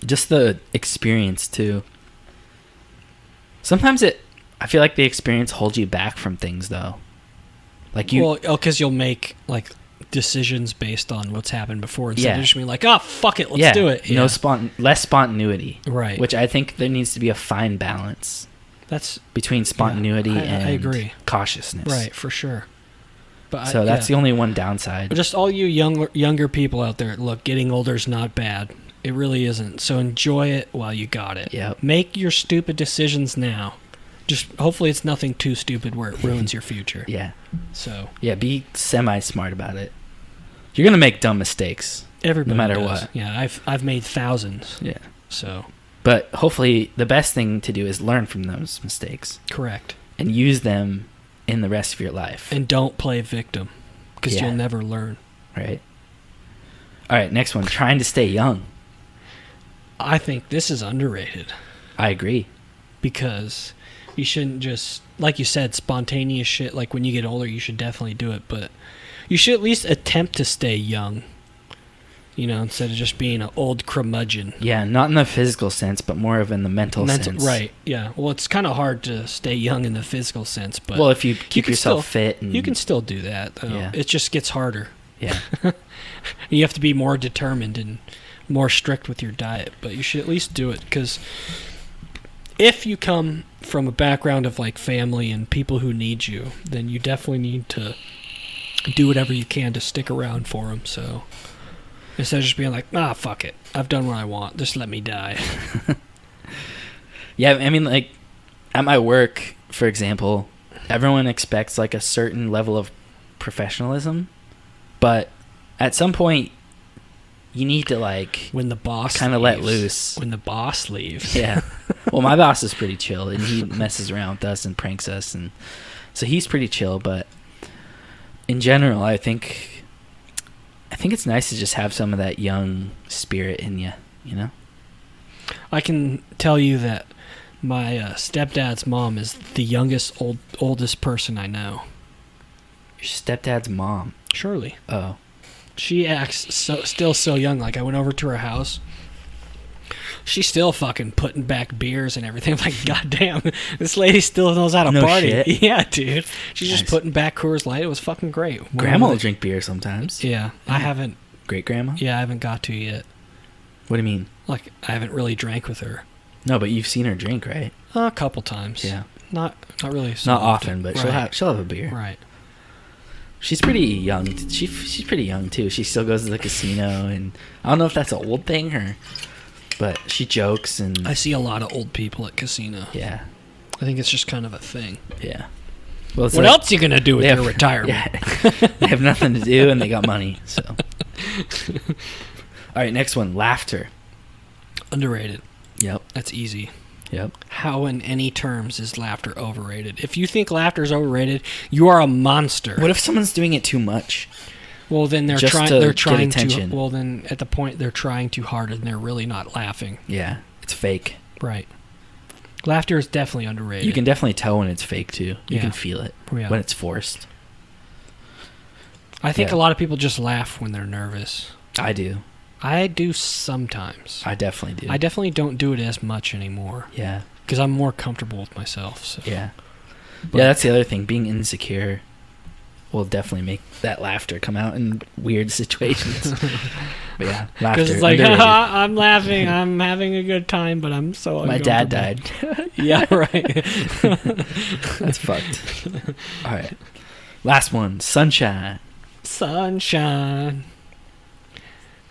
Just the experience, too. Sometimes I feel like the experience holds you back from things, though. Like you... Well, because you'll make, like, decisions based on what's happened before instead of just being like, oh, fuck it, let's do it. Yeah, less spontaneity. Right. Which I think there needs to be a fine balance. That's... Between spontaneity and I agree. Cautiousness. Right, for sure. But so that's the only one downside. Just all you younger people out there, look, getting older is not bad. It really isn't. So enjoy it while you got it. Yep. Make your stupid decisions now. Just hopefully it's nothing too stupid where it ruins your future. Yeah. So. Yeah, be semi-smart about it. You're gonna make dumb mistakes. Everybody no matter does. what. Yeah, I've made thousands. Yeah. So. But hopefully the best thing to do is learn from those mistakes. Correct. And use them in the rest of your life. And don't play victim, because you'll never learn. Right. All right, next one. Trying to stay young. I think this is underrated. I agree. Because you shouldn't just, like you said, spontaneous shit. Like when you get older, you should definitely do it. But you should at least attempt to stay young. You know, instead of just being an old curmudgeon. Yeah, not in the physical sense, but more of in the mental sense. Right, yeah. Well, it's kind of hard to stay young in the physical sense, but... Well, if you keep yourself fit and... You can still do that, though. Yeah. It just gets harder. Yeah. You have to be more determined and more strict with your diet, but you should at least do it, because if you come from a background of, like, family and people who need you, then you definitely need to do whatever you can to stick around for them, so... Instead of just being like, fuck it. I've done what I want. Just let me die. Yeah, I mean, like, at my work, for example, everyone expects, like, a certain level of professionalism. But at some point, you need to, like... When the boss kind of let loose. When the boss leaves. Yeah. Well, my boss is pretty chill, and he messes around with us and pranks us. And so he's pretty chill, but in general, I think it's nice to just have some of that young spirit in you, you know? I can tell you that my stepdad's mom is the oldest person I know. Your stepdad's mom? Surely. Oh. She acts still so young. Like, I went over to her house She's still fucking putting back beers and everything. I'm like, goddamn, this lady still knows how to party. Shit. Yeah, dude. She's Nice. just putting back Coors Light. It was fucking great. Grandma will drink beer sometimes. Yeah, I haven't. Great grandma? Yeah, I haven't got to yet. What do you mean? Like, I haven't really drank with her. No, but you've seen her drink, right? A couple times. Yeah. Not really. So Not often, but Right. she'll have a beer. Right. She's pretty young. She's pretty young too. She still goes to the casino, and I don't know if that's an old thing but she jokes and I see a lot of old people at casino. yeah, I think it's just kind of a thing. yeah. Well, it's What else you gonna do with they your retirement? Yeah, they have nothing to do and they got money. So, all right, next one, laughter. Underrated. Yep, That's easy. yep. How in any terms is laughter overrated? If you think laughter is overrated, you are a monster. What if someone's doing it too much? Well, then they're Just trying. to They're get trying attention. to. Well, then at the point they're trying too hard and they're really not laughing. Yeah, it's fake. Right. Laughter is definitely underrated. You can definitely tell when it's fake too. You Yeah. can feel it Yeah. when it's forced. I think Yeah. a lot of people just laugh when they're nervous. I do. I do sometimes. I definitely do. I definitely don't do it as much anymore yeah. because I'm more comfortable with myself. So. Yeah. But- Yeah, that's the other thing. Being insecure will definitely make that laughter come out in weird situations. But yeah, laughter. Because it's like, underrated. I'm laughing, I'm having a good time, but I'm so My dad uncomfortable. died. Yeah, right. That's fucked. All right. Last one. Sunshine. Sunshine.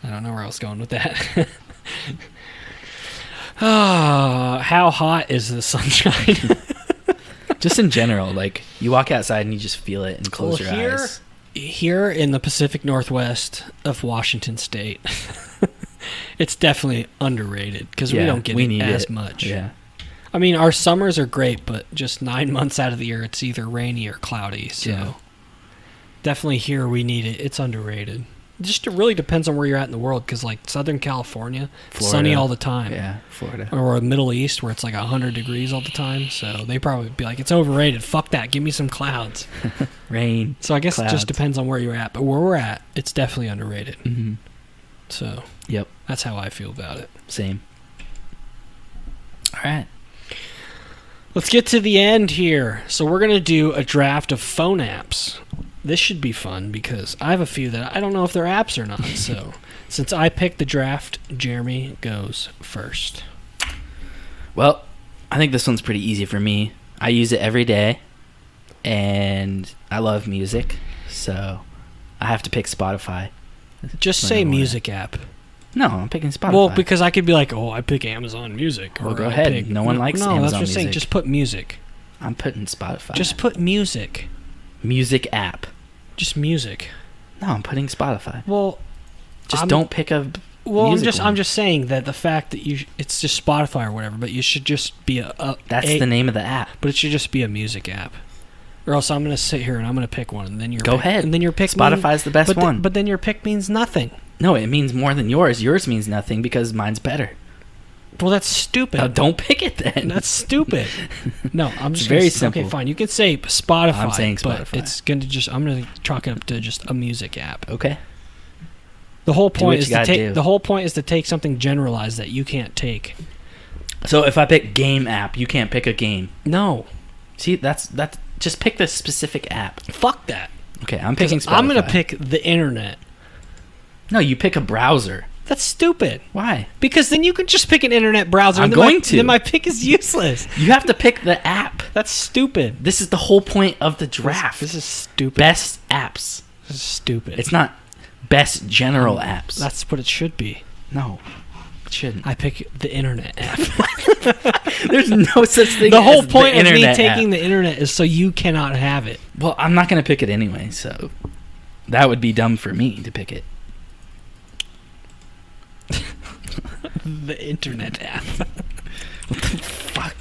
I don't know where I was going with that. How hot is the sunshine? Just in general, like you walk outside and you just feel it and close Well, your eyes. Here in the Pacific Northwest of Washington State, it's definitely underrated because we don't get we it need as it. much. Yeah. I mean, our summers are great, but just 9 months out of the year, it's either rainy or cloudy. So Yeah. definitely here we need it. It's underrated. Just it really depends on where you're at in the world because like Southern California, Florida. sunny all the time. Yeah, Florida. Or Middle East where it's like 100 degrees all the time. So they probably be like, it's overrated. Fuck that. Give me some clouds. Rain. So I guess it Clouds. just depends on where you're at. But where we're at, it's definitely underrated. Mm-hmm. So Yep. that's how I feel about it. Same. All right. Let's get to the end here. So we're going to do a draft of phone apps. This should be fun because I have a few that I don't know if they're apps or not. So since I picked the draft, Jeremy goes first. Well, I think this one's pretty easy for me. I use it every day, and I love music, so I have to pick Spotify. Just My say number one music app. No, I'm picking Spotify. Well, because I could be like, oh, I pick Amazon Music. Well, or go I ahead. pick- No one likes No, Amazon that's what I'm saying. Music. Just put music. I'm putting Spotify. Just put music. music app. Just music. No, I'm putting Spotify. Well, Just I'm- don't pick a Well, music I'm one. just saying that the fact that it's just Spotify or whatever, but you should just be That's the name of the app. But it should just be a music app. Or else I'm going to sit here and I'm going to pick one, and then Go ahead. And then your pick. Spotify's the best one. But then your pick means nothing. No, it means more than yours. Yours means nothing because mine's better. Well, that's stupid. Now, don't pick it then. That's stupid. No, I'm just very gonna, simple. Okay, fine. You can say Spotify. I'm saying but Spotify. it's gonna just. I'm gonna chalk it up to just a music app. Okay. The whole what point you is to gotta take. do. The whole point is to take something generalized that you can't take. So if I pick game app, you can't pick a game. No, See, that's just pick the specific app. fuck that. Okay, I'm picking Spotify. I'm gonna pick the internet. No, you pick a browser. That's stupid. Why? Because then you can just pick an internet browser. I'm and then going to. Then my pick is useless. You have to pick the app. That's stupid. This is the whole point of the draft. This is stupid. Best apps. This is stupid. It's not best general apps. That's what it should be. No, it shouldn't. I pick the internet app. There's no such thing. The whole as point the of me internet taking app. the internet is so you cannot have it. Well, I'm not gonna pick it anyway, so that would be dumb for me to pick it. The internet app. Fuck.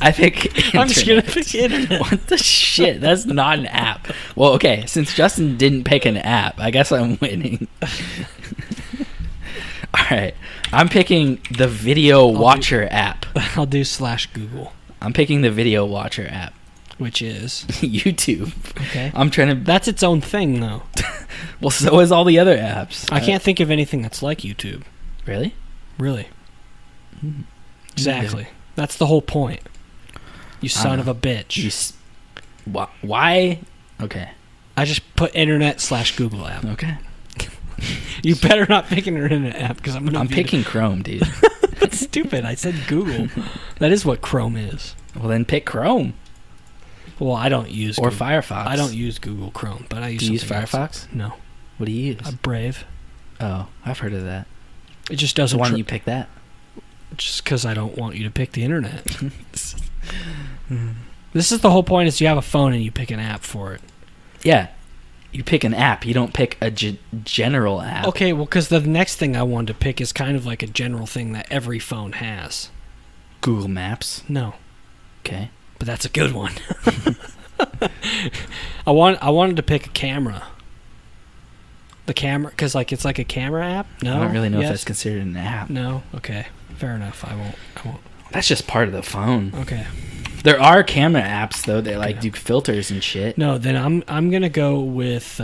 I pick. Internet. I'm just gonna pick internet. What the shit? That's not an app. Well, okay, since Justin didn't pick an app, I guess I'm winning. All right, I'm picking the Video Watcher app. I'll do /Google, I'm picking the Video Watcher app. which is YouTube. okay. I'm trying to. That's its own thing, though. Well, so is all the other apps. I can't think of anything that's like YouTube. Really? Really. Exactly. That's the whole point. You son of a bitch. Why? Okay. I just put internet/Google app. Okay. You better not pick an internet app because I'm picking Chrome, dude. That's stupid. I said Google. That is what Chrome is. Well, then pick Chrome. Well, I don't use or Google. Firefox. I don't use Google Chrome, but I use. Do you use something Firefox? else. No. What do you use? Brave. Oh, I've heard of that. It just doesn't. So why don't you pick that? Just because I don't want you to pick the internet. This is the whole point: is you have a phone and you pick an app for it. Yeah. You pick an app. You don't pick a general app. Okay, well, because the next thing I wanted to pick is kind of like a general thing that every phone has. Google Maps. No. Okay. But that's a good one. I wanted to pick a camera. The camera, because like it's like a camera app. No, I don't really know if that's considered an app. No. Okay. Fair enough. I won't. That's just part of the phone. Okay. There are camera apps though that like do filters and shit. No, then I'm gonna go with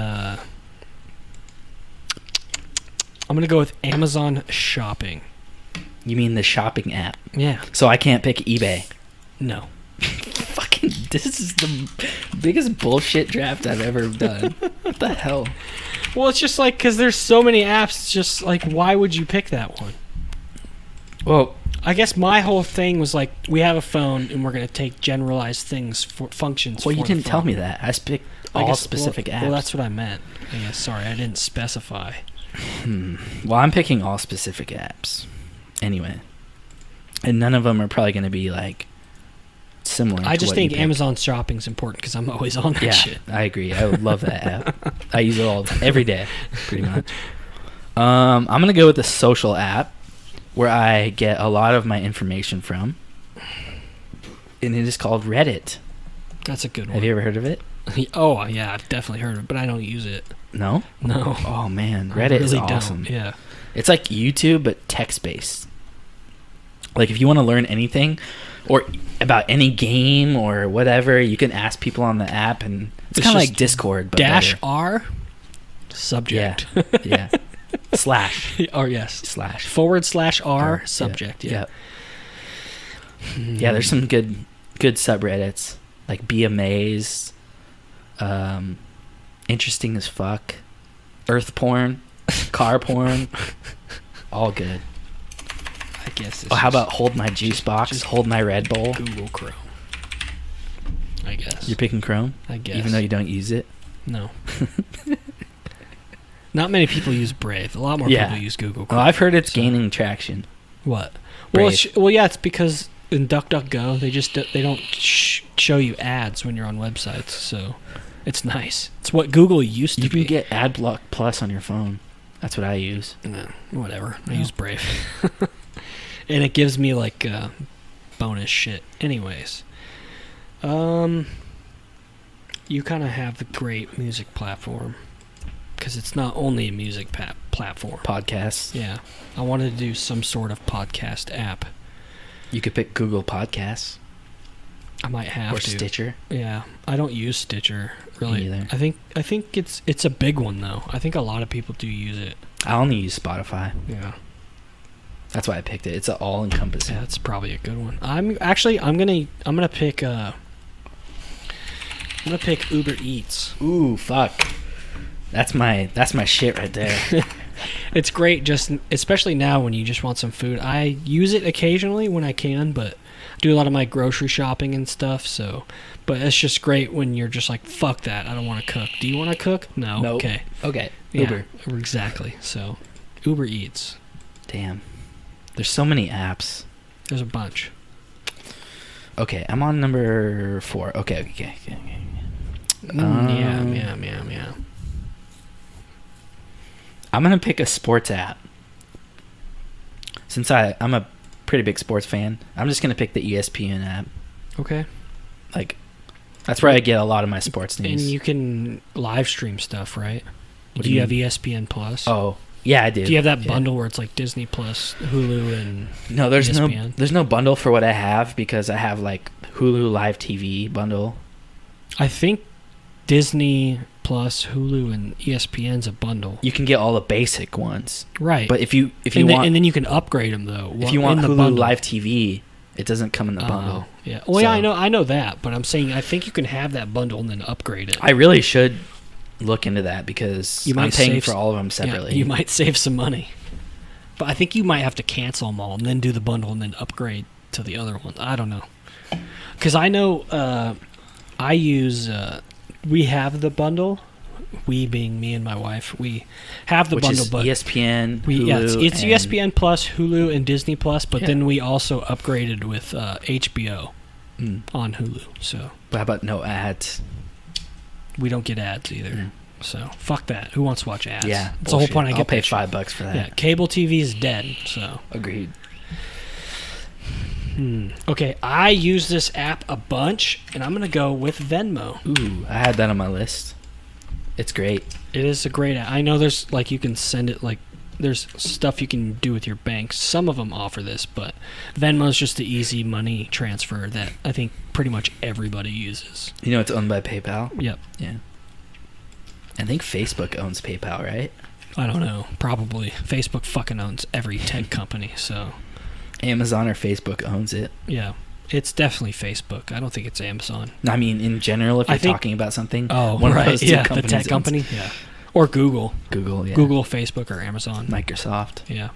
Amazon Shopping. You mean the shopping app? Yeah. So I can't pick eBay. No. Fucking, this is the biggest bullshit draft I've ever done. What the hell? Well, it's just like because there's so many apps. It's just like, why would you pick that one? Well, I guess my whole thing was like, we have a phone and we're going to take generalized things for functions. Well, you didn't tell me that. I picked all specific apps. Well, that's what I meant. Yeah, sorry, I didn't specify. Well, I'm picking all specific apps. Anyway. And none of them are probably going to be like similar. I just think Amazon Shopping's important because I'm always on that shit. I agree. I would love that app. I use it every day, pretty much. I'm going to go with the social app, where I get a lot of my information from. And it is called Reddit. That's a good one. Have you ever heard of it? Oh, yeah, I've definitely heard of it, but I don't use it. No? No. Oh, man. Reddit is awesome. Yeah. It's like YouTube, but text-based. Like, if you want to learn anything, or about any game or whatever, you can ask people on the app, and it's kind of like Discord. But -R, subject. Yeah. Slash. Oh, yes. Slash. /R, subject. Yeah. Yeah, there's some good subreddits. Like Be Amazed. Interesting as fuck. Earth porn. Car porn. All good. I guess how about Hold My Juice Box? Hold My Red Bull? Google Chrome. I guess. You're picking Chrome? I guess. Even though you don't use it? No. Not many people use Brave. A lot more people use Google Chrome. Well, I've heard it's gaining traction. What? Brave. Well, yeah, it's because in DuckDuckGo, they don't show you ads when you're on websites, so it's nice. It's what Google used to be. You can get AdBlock Plus on your phone. That's what I use. Whatever. I use Brave. And it gives me, like, bonus shit. Anyways. You kind of have the great music platform. Because it's not only a music platform. Podcasts. Yeah. I wanted to do some sort of podcast app. You could pick Google Podcasts. I might have to. Or to. Stitcher. Yeah. I don't use Stitcher, really. Me either. I think it's a big one, though. I think a lot of people do use it. I only use Spotify. Yeah. That's why I picked it. It's all-encompassing. Yeah, that's probably a good one. I'm gonna pick Uber Eats. Ooh, fuck. That's my shit right there. It's great, especially now when you just want some food. I use it occasionally when I can, but I do a lot of my grocery shopping and stuff. So, but it's just great when you're just like, fuck that, I don't want to cook. Do you want to cook? No. Nope. Okay. Uber. Yeah, exactly. So, Uber Eats. Damn. There's so many apps. There's a bunch. Okay, I'm on number 4. Okay. Yeah. I'm going to pick a sports app. Since I'm a pretty big sports fan, I'm just going to pick the ESPN app. Okay. Like, that's where I get a lot of my sports news. And you can live stream stuff, right? What do you have ESPN Plus? Oh, yeah, I do. Do you have that bundle where it's like Disney Plus, Hulu, and No, there's ESPN? There's no bundle for what I have because I have like Hulu Live TV bundle. I think Disney Plus, Hulu, and ESPN's a bundle. You can get all the basic ones, right? But if you and want, then you can upgrade them though. if you want in the Hulu bundle. Live TV, it doesn't come in the bundle. Yeah. Well, yeah, I know that, but I'm saying I think you can have that bundle and then upgrade it. I really should look into that because I'm paying for all of them separately. Yeah, you might save some money, but I think you might have to cancel them all and then do the bundle and then upgrade to the other ones. I don't know, because I know I use. We have the bundle. We being me and my wife, we have the bundle, but ESPN, Hulu, it's ESPN Plus, Hulu, and Disney Plus. But then we also upgraded with HBO on Hulu. So how about no ads? We don't get ads either. So fuck that. Who wants to watch ads? Yeah, it's the whole point. I'll pay $5 for that. Yeah, cable TV is dead. So agreed. Okay, I use this app a bunch, and I'm gonna go with Venmo. Ooh, I had that on my list. It's great. It is a great app. I know there's you can send it there's stuff you can do with your bank. Some of them offer this, but Venmo is just the easy money transfer that I think pretty much everybody uses. You know, it's owned by PayPal. Yep. Yeah. I think Facebook owns PayPal, right? I don't know. Probably. Facebook fucking owns every tech company, so. Amazon or Facebook owns it. Yeah. It's definitely Facebook. I don't think it's Amazon. I mean, in general, if you're talking about something. Oh, one right. Of those two the tech company. Yeah. Or Google. Google, yeah. Google, Facebook, or Amazon. Microsoft. Yeah.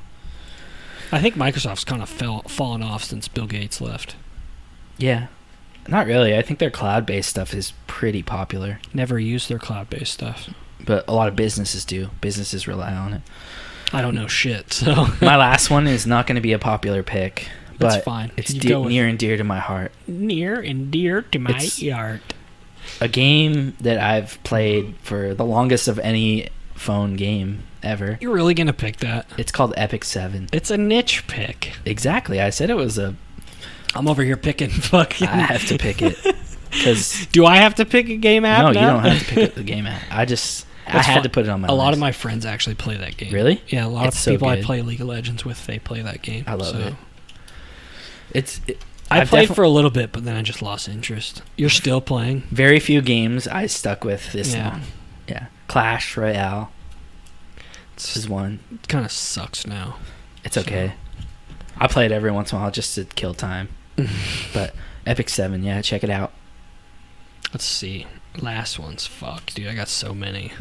I think Microsoft's kind of fallen off since Bill Gates left. Yeah. Not really. I think their cloud-based stuff is pretty popular. Never used their cloud-based stuff. But a lot of businesses do. Businesses rely on it. I don't know shit, so. My last one is not going to be a popular pick. But that's fine. It's near and dear to my heart. Near and dear to my heart. A game that I've played for the longest of any phone game ever. You're really going to pick that? It's called Epic 7. It's a niche pick. Exactly. I said it was a... I'm over here picking fucking... I have to pick it. Cause do I have to pick a game app? No, now? you don't have to pick the game app. I had to put it on my list. A lot of my friends actually play that game. Really? Yeah, a lot of people I play League of Legends with, they play that game. I love it. I played for a little bit, but then I just lost interest. You're still playing? Very few games I stuck with this long. Yeah. Yeah. Clash Royale is one. It kind of sucks now. It's okay. I play it every once in a while just to kill time. But Epic 7, yeah, check it out. Let's see. Last one's fuck, dude. I got so many.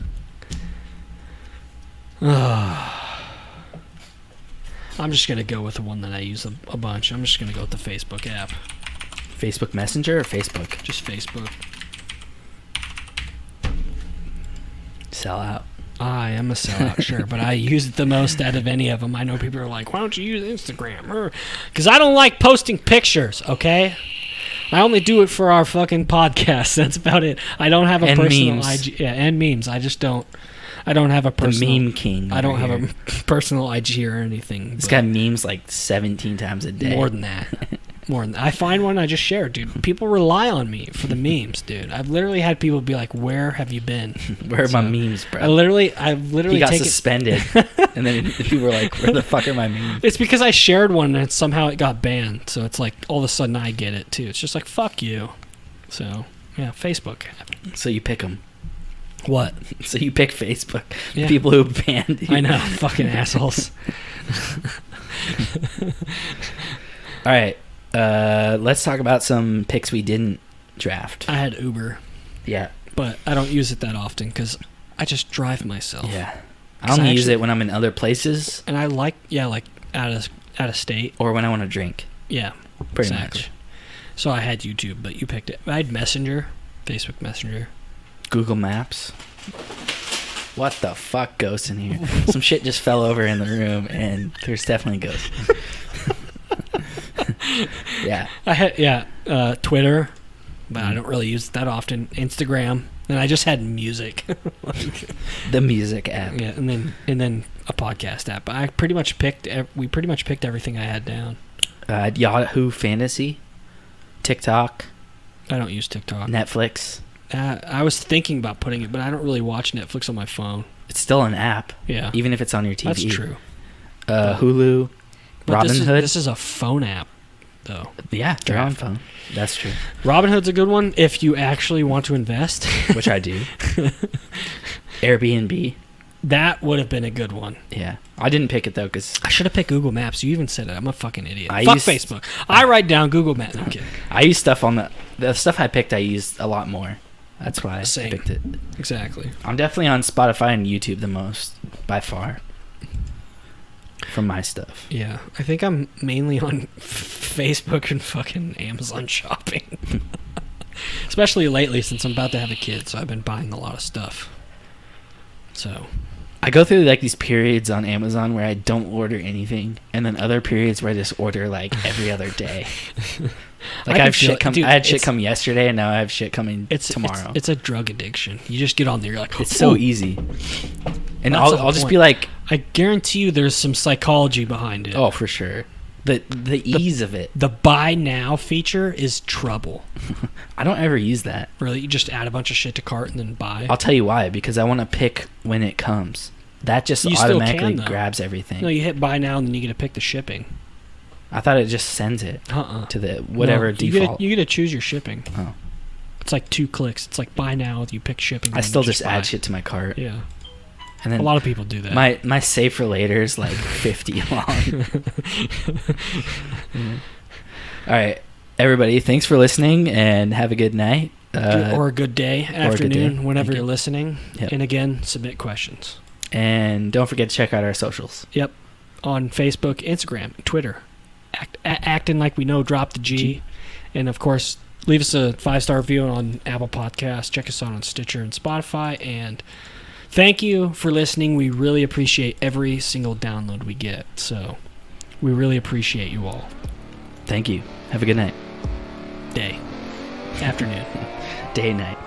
I'm just going to go with the one that I use a bunch. I'm just going to go with the Facebook app. Facebook Messenger or Facebook? Just Facebook. Sell out. I am a sellout, sure, but I use it the most out of any of them. I know people are like, why don't you use Instagram? Because I don't like posting pictures, okay? I only do it for our fucking podcast. That's about it. I don't have a personal memes. IG. Yeah, and memes. I just don't. I don't have a personal... The meme king. I don't have a personal IG or anything. It's got memes like 17 times a day. More than that. I find one, I just share, dude. People rely on me for the memes, dude. I've literally had people be like, "Where have you been? Where are my memes, bro?" I've literally he got suspended, and then people were like, "Where the fuck are my memes?" It's because I shared one and somehow it got banned. So it's like all of a sudden I get it too. It's just like fuck you. So yeah, Facebook. So you pick them. What? So you pick Facebook. Yeah. People who banned you. I know, fucking assholes. All right. Let's talk about some picks we didn't draft. I had Uber. Yeah. But I don't use it that often because I just drive myself. Yeah. I only use it when I'm in other places. And I like out of state. Or when I want to drink. Yeah. Pretty much. So I had YouTube, but you picked it. I had Messenger, Facebook Messenger. Google Maps. What the fuck, ghosts in here? Some shit just fell over in the room, and there's definitely ghosts. Yeah. I had Twitter, but I don't really use it that often. Instagram, and I just had music. The music app. Yeah, and then a podcast app. We pretty much picked everything I had down. Yahoo Fantasy, TikTok. I don't use TikTok. Netflix. I was thinking about putting it, but I don't really watch Netflix on my phone. It's still an app. Yeah. Even if it's on your TV. That's true. Hulu. But Robinhood. This is a phone app. though. Yeah, your own phone. That's true. Robinhood's a good one if you actually want to invest. Which I do. Airbnb. That would have been a good one. Yeah. I didn't pick it, though, because... I should have picked Google Maps. You even said it. I'm a fucking idiot. Fuck Facebook. I write down Google Maps. No, I'm kidding. I use stuff on the stuff I picked, I used a lot more. That's why I picked it. Exactly. I'm definitely on Spotify and YouTube the most, by far. From my stuff. Yeah. I think I'm mainly on Facebook and fucking Amazon shopping. Especially lately since I'm about to have a kid, so I've been buying a lot of stuff. So... I go through like these periods on Amazon where I don't order anything, and then other periods where I just order like every other day. Like I had shit come yesterday, and now I have shit coming tomorrow. It's a drug addiction. You just get on there, you're like, it's so easy. And I'll just be like, I guarantee you, there's some psychology behind it. Oh, for sure. The ease of it. The buy now feature is trouble. I don't ever use that. Really, you just add a bunch of shit to cart and then buy. I'll tell you why. Because I want to pick when it comes. That just automatically grabs everything. No, you hit buy now and then you get to pick the shipping. I thought it just sends it to the whatever default. You get to choose your shipping. Oh. It's like 2 clicks. It's like buy now. You pick shipping. I still just add shit to my cart. Yeah. And then a lot of people do that. My save for later is like 50 long. All right, everybody. Thanks for listening and have a good night. Or a good day, afternoon, whenever you're listening. Yep. And again, submit questions. And don't forget to check out our socials. Yep. On Facebook, Instagram, Twitter. Acting like we know, drop the G. And of course, leave us a 5-star review on Apple Podcasts. Check us out on Stitcher and Spotify. And thank you for listening. We really appreciate every single download we get. So we really appreciate you all. Thank you. Have a good night. Day. Afternoon. Day, night.